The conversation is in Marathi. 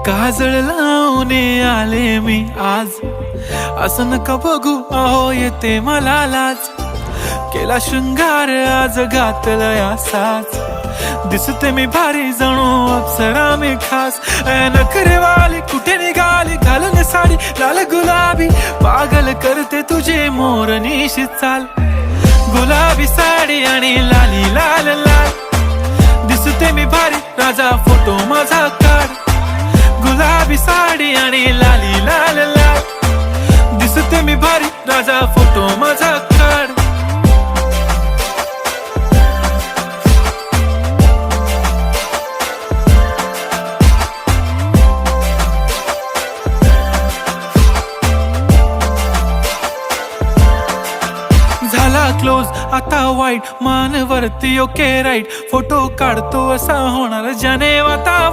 काजळ लावून आले मी आज, असं नका बघू अहो येते मला लाज. केला शृंगार आज घातला साज, दिसते मी भारी जणू अप्सरा मी खास. नखरेवाली कुठे निघाली घालून साडी लाल गुलाबी, पागल करते तुझे मोरनीशी चाल. गुलाबी साडी आणि लाली लाल लाल, दिसते मी भारी राजा फोटो माझा काढ. गुलाबी साडी आणि लाली लाल लाल, दिसते मी भारी राजा फोटो माझा काढ. झाला क्लोज आता वाईट, मान वरती ओके राईट, फोटो काढतो असा होणार ज्याने वातावरण.